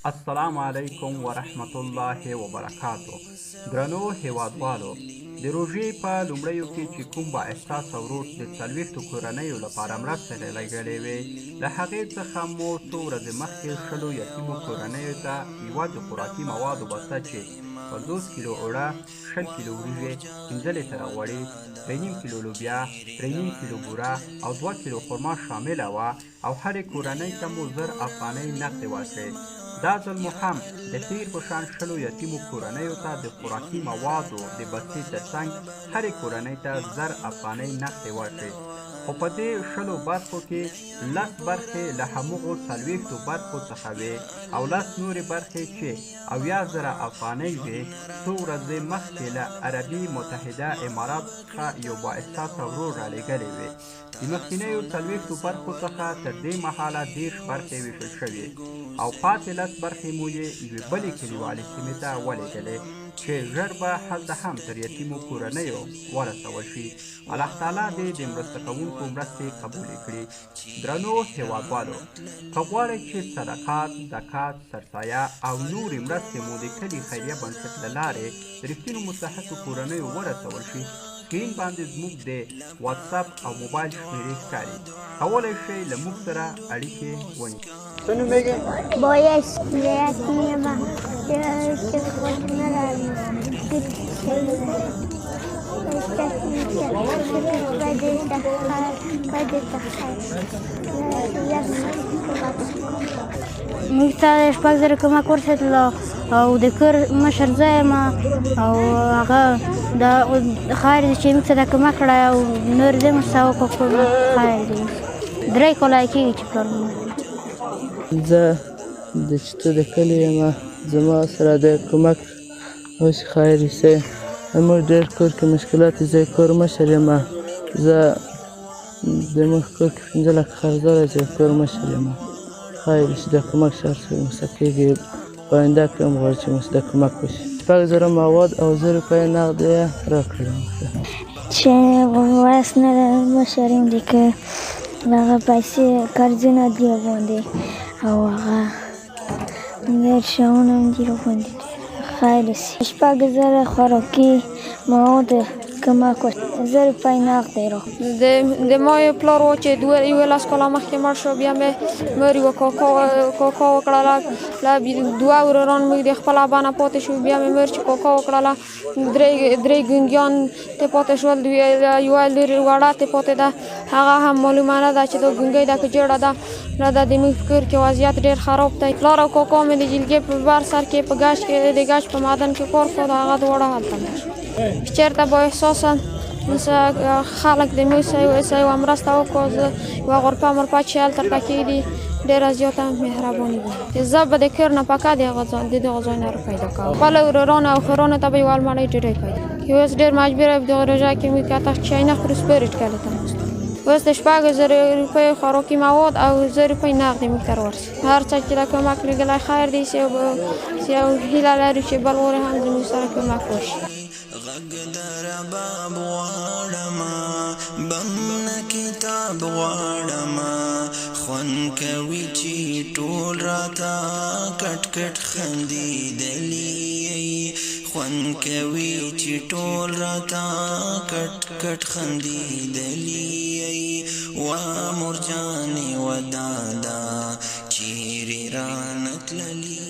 السلام علیکم ورحمت الله وبرکاتو. درنو هیوادوالو، د روژې په لومړیو کې چې کوم با احساسه ورور د څلوېښتو کورنیو لپاره مرستې رالېږلې وې، له هغې څخه مو څو ورځې مخکې شلو یتیمو کورنیو ته یوه د خوراکي موادو بسته چې 50 کیلو اوړه، 20 کیلو وریژې، 15 لیتره غوړي، 3.5 کیلو لوبیا، 3.5 کیلو بوره او 2 کیلو خرما شامله وه او هرې کورنۍ ته مو 1000 افغانۍ نقدې ورکړې. دا ځل مو هم د تیر په شان شلو یتیمو کورنیو ته د خوراکي موادو د بستې ترڅنګ هرې کورنۍ ته 1000 افغانۍ نقدې ورکړې. خو په دې شلو برخو کې 10 برخې له همغو 40 برخو څخه وې او 10 نورې برخې چې 80,000 افغانۍ وې څو ورځې مخکې له عربي متحده امارات څخه یو با احساسه ورور رالېږلې وې. د مخکینیو 40 برخو څخه تر دې مهاله 10 برخې ویشل شوې او پاتې 10 برخې مو یې یوې بلې کلیوالې سیمې ته ولېږلې چې ژر به هلته هم تر یتیمو کورنیو ورسول شي. الله تعالی دې د مرسته کوونکو مرستې قبولې کړي. درنو هیوادوالو، که غواړئ چې صدقات، زکات، سرسایه او نورې مرستې مو د کلي خیریه بنسټ له لارې د رښتینو مستحقو کورنیو ورسول شي، سکرین باندې زموږ د واتساپ او موبایل شمیرې ښکاري. کولی شئ له موږ سره اړیکې ونیسئ. څه نومېږې؟ بایش یتیم یم چې خوښ نه راځي موږ ته 6,000 کمک ورسېدلو او د کور مشر زه یم او هغه د خیر دی چې موږ ته دا کمک کړی او نور دې موږ ته وکړو خیر دی. 3 کاله کېږي چې پلار مو زه چې ته د کلي یم زما سره د کمک اوس خیر ایسې زموږ ډېر کور کې مشکلات دي. زه کور مشر یم. زه زموږ کور کې 15 لکه قرضه ده چې کور مشر یم. خیر چې د کمک شرط موږ کېږي په آینده کې هم غواړو چې موږ د کمک وشي. 6,000 مواد او 1000 روپۍ نغد یې راکړل چې وایس نه مشر یم دی که هغه پیسې قرضونه دي راباندې او هغه ډېر شیان هم دي راباندې خیر شي. 6,000 خوراکي مواد کمک وشي، 1000 روپۍ نقد یې راکړل. د ما یو پلار و چې 11 کاله مخکې مړ شو. بیا مې مور یوه کاکا وکړله. له 2 وروران موږ د خپله بڼه پاتې شو. بیا مې مور چې کاکا وکړله 3 ګونګیان ترې پاتې شول. یوه لور وړه ترې پاتې ده. هغه هم معلومه نه ده چې دا ګونګۍ ده که جوړه ده نه ده. د موږ کور کې وضعیت ډېر خراب دی. پلار او کاکا مې د جلګې په بر سر کې په ګچ کې د ګچ په معدن کې کار کړ. هغه دواړه هلته مړ شول. چېرته با احساسه خلک د موږ سره یوه مرسته وکړو. یوه غرفه مرفه چې هلته پکې دي ډېره زیاته مهرباني ده. زه به د کور نه پکه د دغه ځای نه پیدا کوم. خپلو ورورانو او خورانو ته به یوه المارۍ ډوډۍ پیدا کړو. اوس ډېر مجبوره یم دغه روژه کې موږ که ته چای نه خورو سپورټ کلي ته ناست. اوس د 6,000 روپۍ خوراکي مواد او 1000 روپۍ نقد موږ ته راورسېد. هر څه چې دا کمک لېږلی خیر دی. یو هیله لرو چې بل وارې هم زموږ سره کمک وشي. غږ د رباب غواړمه، بم کتاب غواړمه، خوند کوي چې ټول راته کټ کټ خندېدلي، خوند کوي چې ټول راته کټ کټ خندېدلي. وا مور جانې ودادا چیرې رانه تللي